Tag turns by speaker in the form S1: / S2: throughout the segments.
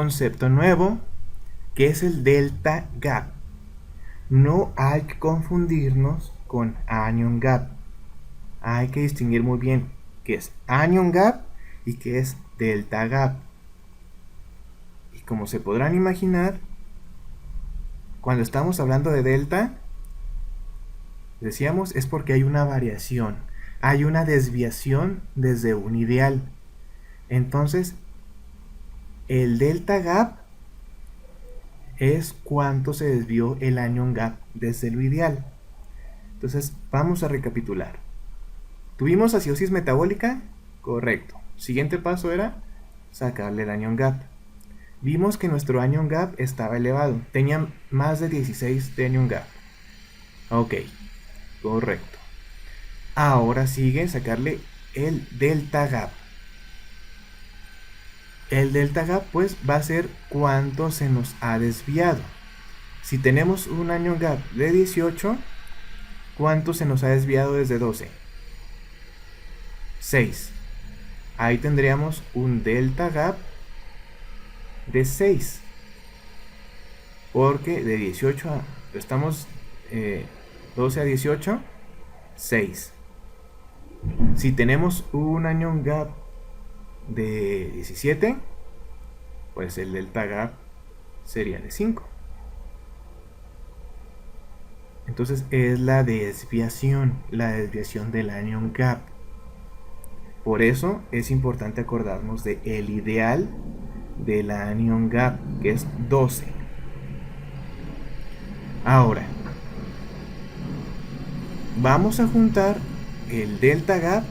S1: concepto nuevo que es el delta gap. No hay que confundirnos con anion gap. Hay que distinguir muy bien qué es anion gap y qué es delta gap. Y como se podrán imaginar, cuando estamos hablando de delta, decíamos, es porque hay una variación, hay una desviación desde un ideal. Entonces, el delta gap es cuánto se desvió el anion gap desde lo ideal. Entonces, vamos a recapitular. ¿Tuvimos acidosis metabólica? Correcto. Siguiente paso era sacarle el anion gap. Vimos que nuestro anion gap estaba elevado, tenía más de 16 de anion gap. Ok, correcto. Ahora sigue sacarle el delta gap. El delta gap pues va a ser cuánto se nos ha desviado. Si tenemos un anion gap de 18, ¿cuánto se nos ha desviado desde 12? 6. Ahí tendríamos un delta gap de 6. Porque de 18 a... estamos 12 a 18, 6. Si tenemos un anion gap de 17, pues el delta gap sería de 5. Entonces es la desviación del anion gap. Por eso es importante acordarnos de el ideal del anion gap, que es 12. Ahora, vamos a juntar el delta gap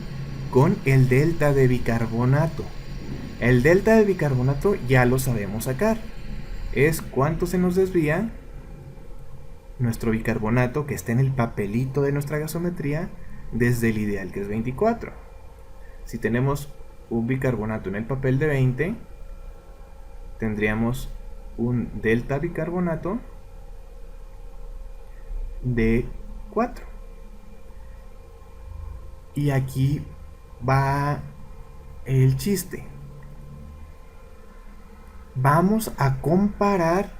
S1: con el delta de bicarbonato. El delta de bicarbonato ya lo sabemos sacar. Es cuánto se nos desvía nuestro bicarbonato que está en el papelito de nuestra gasometría desde el ideal, que es 24. Si tenemos un bicarbonato en el papel de 20, tendríamos un delta bicarbonato de 4. Y aquí va el chiste. Vamos a comparar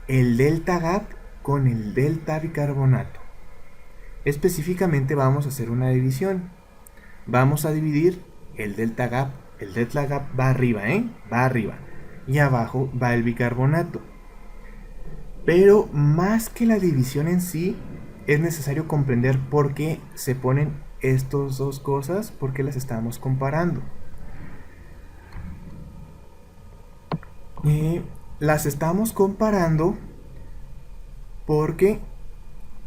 S1: el delta gap con el delta bicarbonato. Específicamente vamos a hacer una división. Vamos a dividir el delta gap. El delta gap va arriba, va arriba. Y abajo va el bicarbonato. Pero más que la división en sí, es necesario comprender por qué se ponen estas dos cosas, por qué las estamos comparando. Las estamos comparando porque,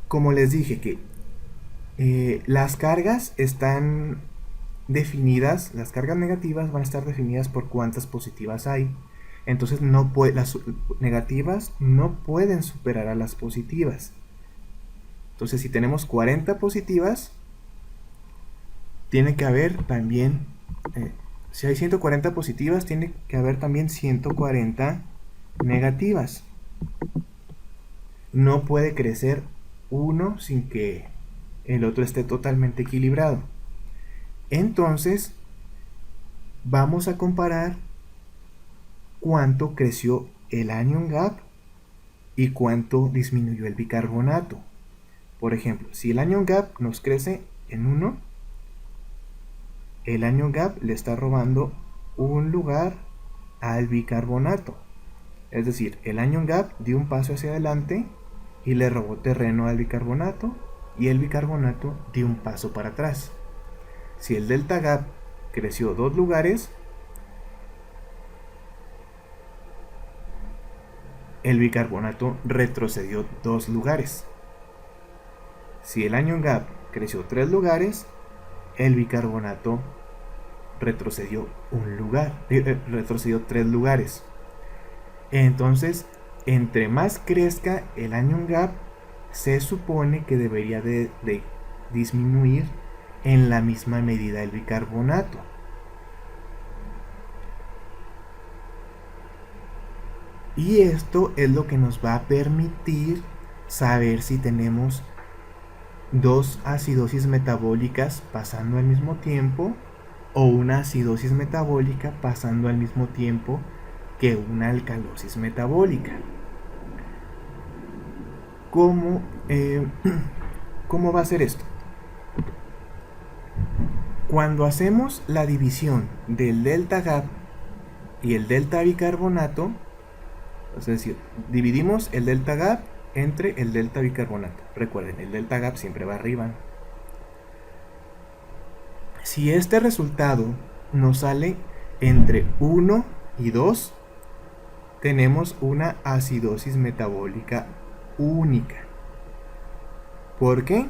S1: como les dije, que las cargas están definidas, las cargas negativas van a estar definidas por cuántas positivas hay. Entonces las negativas no pueden superar a las positivas. Entonces si tenemos 40 positivas, tiene que haber también, si hay 140 positivas, tiene que haber también 140 negativas. No puede crecer uno sin que el otro esté totalmente equilibrado. Entonces, vamos a comparar cuánto creció el anion gap y cuánto disminuyó el bicarbonato. Por ejemplo, si el anion gap nos crece en 1, el anion gap le está robando un lugar al bicarbonato. Es decir, el anion gap dio un paso hacia adelante y le robó terreno al bicarbonato, y el bicarbonato dio un paso para atrás. Si el delta gap creció 2 lugares, el bicarbonato retrocedió 2 lugares. Si el anion gap creció 3 lugares, el bicarbonato retrocedió retrocedió 3 lugares. Entonces, entre más crezca el anion gap, se supone que debería de disminuir en la misma medida el bicarbonato. Y esto es lo que nos va a permitir saber si tenemos dos acidosis metabólicas pasando al mismo tiempo o una acidosis metabólica pasando al mismo tiempo que una alcalosis metabólica. ¿Cómo, ¿Cómo va a ser esto? Cuando hacemos la división del delta GAP y el delta bicarbonato, es decir, dividimos el delta GAP entre el delta bicarbonato. Recuerden, el delta GAP siempre va arriba. Si este resultado nos sale entre 1 y 2, tenemos una acidosis metabólica única. ¿Por qué?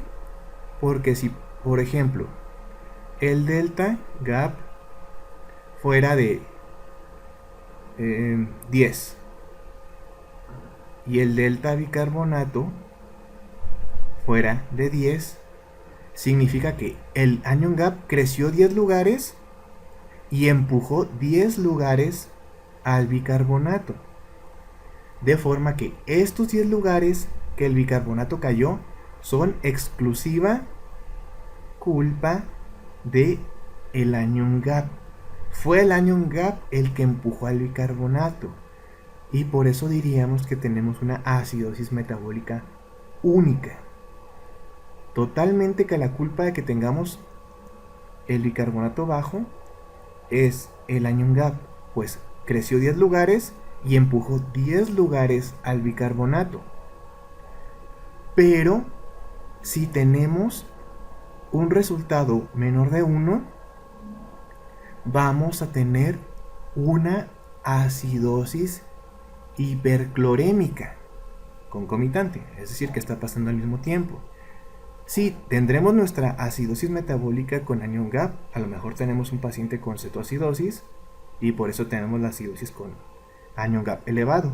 S1: Porque si, por ejemplo, el delta GAP fuera de 10 y el delta bicarbonato fuera de 10, significa que el anion gap creció 10 lugares y empujó 10 lugares al bicarbonato. De forma que estos 10 lugares que el bicarbonato cayó son exclusiva culpa de el anion gap. Fue el anion gap el que empujó al bicarbonato. Y por eso diríamos que tenemos una acidosis metabólica única. Totalmente que la culpa de que tengamos el bicarbonato bajo es el anion gap, pues creció 10 lugares y empujó 10 lugares al bicarbonato. Pero si tenemos un resultado menor de 1, vamos a tener una acidosis hiperclorémica concomitante, es decir, que está pasando al mismo tiempo. Sí, tendremos nuestra acidosis metabólica con anion gap, a lo mejor tenemos un paciente con cetoacidosis y por eso tenemos la acidosis con anion gap elevado.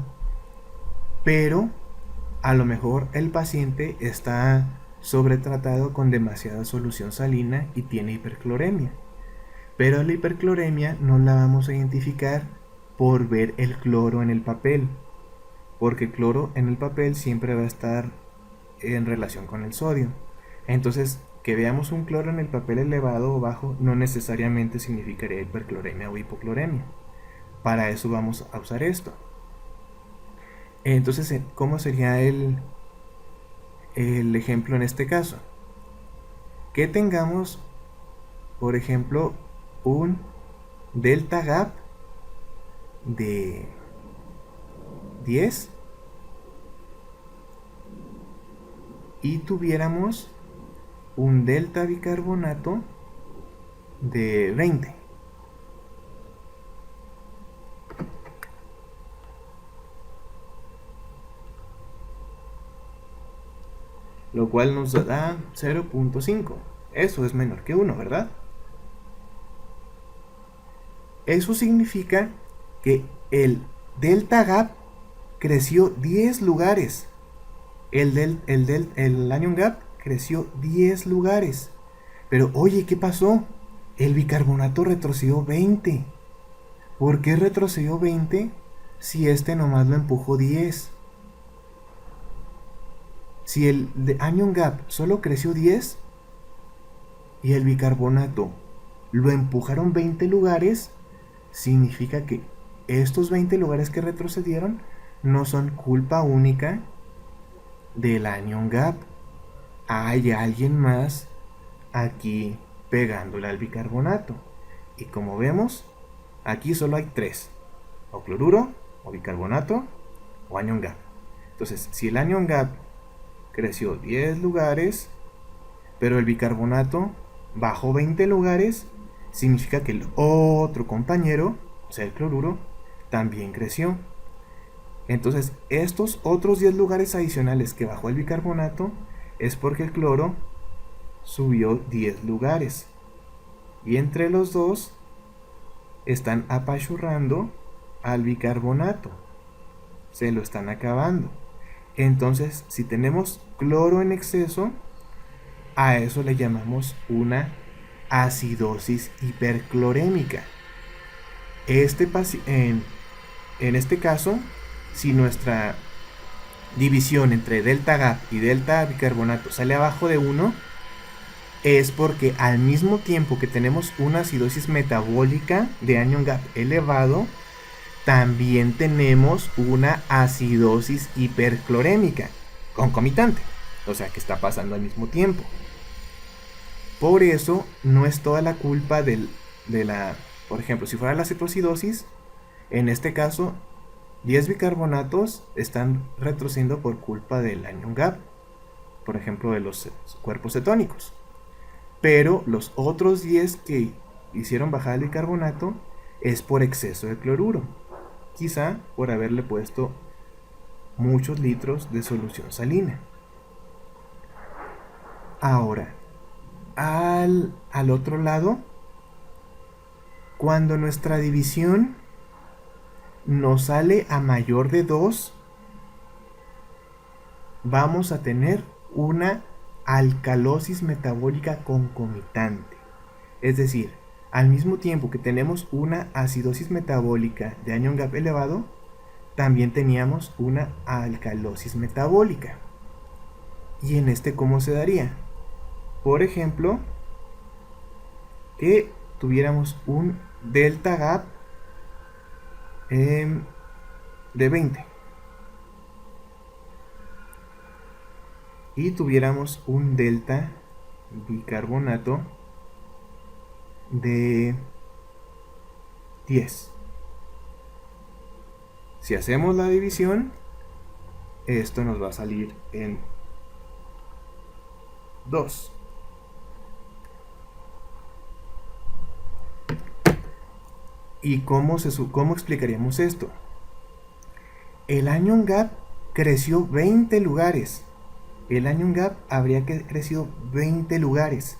S1: Pero a lo mejor el paciente está sobretratado con demasiada solución salina y tiene hipercloremia. Pero la hipercloremia no la vamos a identificar por ver el cloro en el papel, porque el cloro en el papel siempre va a estar en relación con el sodio. Entonces, que veamos un cloro en el papel elevado o bajo no necesariamente significaría hipercloremia o hipocloremia. Para eso vamos a usar esto. Entonces, ¿cómo sería el ejemplo en este caso? Que tengamos, por ejemplo, un delta gap de 10 y tuviéramos un delta bicarbonato de 20. Lo cual nos da 0.5. Eso es menor que 1, ¿verdad? Eso significa que el delta gap creció 10 lugares. El anion gap creció 10 lugares. Pero oye, ¿qué pasó? El bicarbonato retrocedió 20. ¿Por qué retrocedió 20 si este nomás lo empujó 10? Si el anion gap solo creció 10 y el bicarbonato lo empujaron 20 lugares, significa que estos 20 lugares que retrocedieron no son culpa única del anion gap. Hay alguien más aquí pegándole al bicarbonato. Y como vemos, aquí solo hay 3: o cloruro, o bicarbonato, o anion gap. Entonces, si el anion gap creció 10 lugares, pero el bicarbonato bajó 20 lugares, significa que el otro compañero, o sea el cloruro, también creció. Entonces, estos otros 10 lugares adicionales que bajó el bicarbonato es porque el cloro subió 10 lugares. Y entre los dos están apachurrando al bicarbonato. Se lo están acabando. Entonces, si tenemos cloro en exceso, a eso le llamamos una acidosis hiperclorémica. En este caso, si nuestra división entre delta gap y delta bicarbonato sale abajo de 1, es porque al mismo tiempo que tenemos una acidosis metabólica de anion gap elevado, también tenemos una acidosis hiperclorémica concomitante, o sea que está pasando al mismo tiempo. Por eso no es toda la culpa de la, por ejemplo, si fuera la cetoacidosis, en este caso 10 bicarbonatos están retrocediendo por culpa del anion gap, por ejemplo de los cuerpos cetónicos, pero los otros 10 que hicieron bajar el bicarbonato es por exceso de cloruro, quizá por haberle puesto muchos litros de solución salina. Ahora, al otro lado, cuando nuestra división nos sale a mayor de 2, vamos a tener una alcalosis metabólica concomitante. Es decir, al mismo tiempo que tenemos una acidosis metabólica de anion gap elevado, también teníamos una alcalosis metabólica. ¿Y en este cómo se daría? Por ejemplo, que tuviéramos un delta gap de 20 y tuviéramos un delta bicarbonato de 10. Si hacemos la división, esto nos va a salir en 2. ¿Y cómo explicaríamos esto? El anion gap creció 20 lugares. El anion gap habría crecido 20 lugares.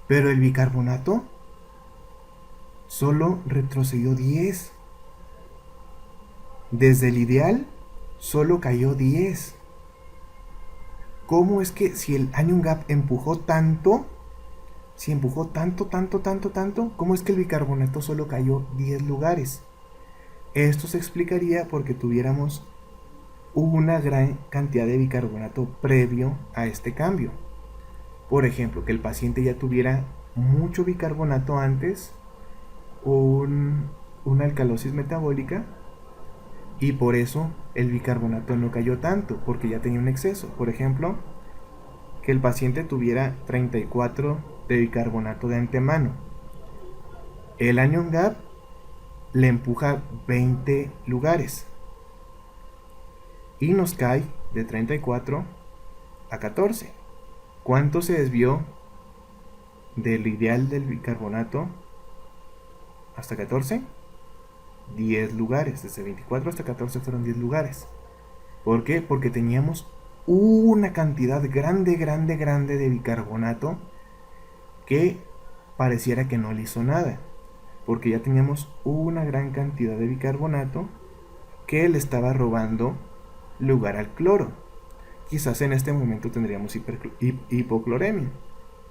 S1: Pero el bicarbonato solo retrocedió 10. Desde el ideal solo cayó 10. ¿Cómo es que si el anion gap empujó tanto, cómo es que el bicarbonato solo cayó 10 lugares? Esto se explicaría porque tuviéramos una gran cantidad de bicarbonato previo a este cambio. Por ejemplo, que el paciente ya tuviera mucho bicarbonato antes, una alcalosis metabólica, y por eso el bicarbonato no cayó tanto, porque ya tenía un exceso. Por ejemplo, que el paciente tuviera 34 de bicarbonato de antemano. El anion gap le empuja 20 lugares y nos cae de 34 a 14. ¿Cuánto se desvió del ideal del bicarbonato hasta 14? 10 lugares. Desde 24 hasta 14 fueron 10 lugares. ¿Por qué? Porque teníamos una cantidad grande de bicarbonato que pareciera que no le hizo nada, porque ya teníamos una gran cantidad de bicarbonato que le estaba robando lugar al cloro. Quizás en este momento tendríamos hipocloremia,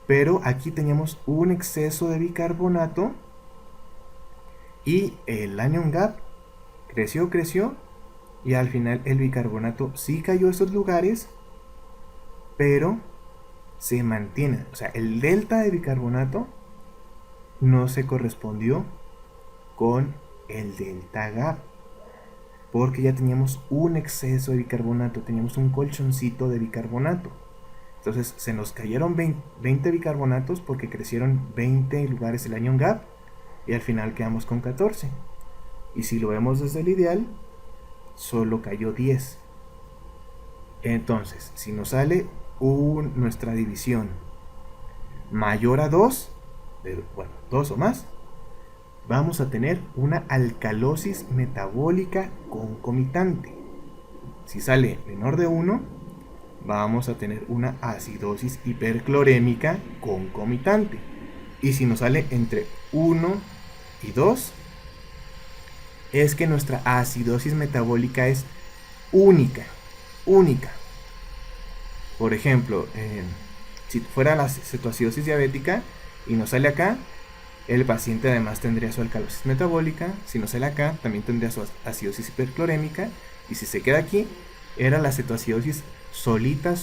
S1: pero aquí teníamos un exceso de bicarbonato y el anion gap creció y al final el bicarbonato sí cayó a esos lugares, pero se mantiene. O sea, el delta de bicarbonato no se correspondió con el delta gap, porque ya teníamos un exceso de bicarbonato, teníamos un colchoncito de bicarbonato. Entonces se nos cayeron 20 bicarbonatos porque crecieron 20 lugares el anion gap y al final quedamos con 14. Y si lo vemos desde el ideal, solo cayó 10. Entonces, si nos sale nuestra división mayor a 2, 2 o más, vamos a tener una alcalosis metabólica concomitante. Si sale menor de 1, vamos a tener una acidosis hiperclorémica concomitante. Y si nos sale entre 1 y 2, es que nuestra acidosis metabólica es única. Por ejemplo, si fuera la cetoacidosis diabética y nos sale acá, el paciente además tendría su alcalosis metabólica. Si nos sale acá, también tendría su acidosis hiperclorémica. Y si se queda aquí, era la cetoacidosis solita.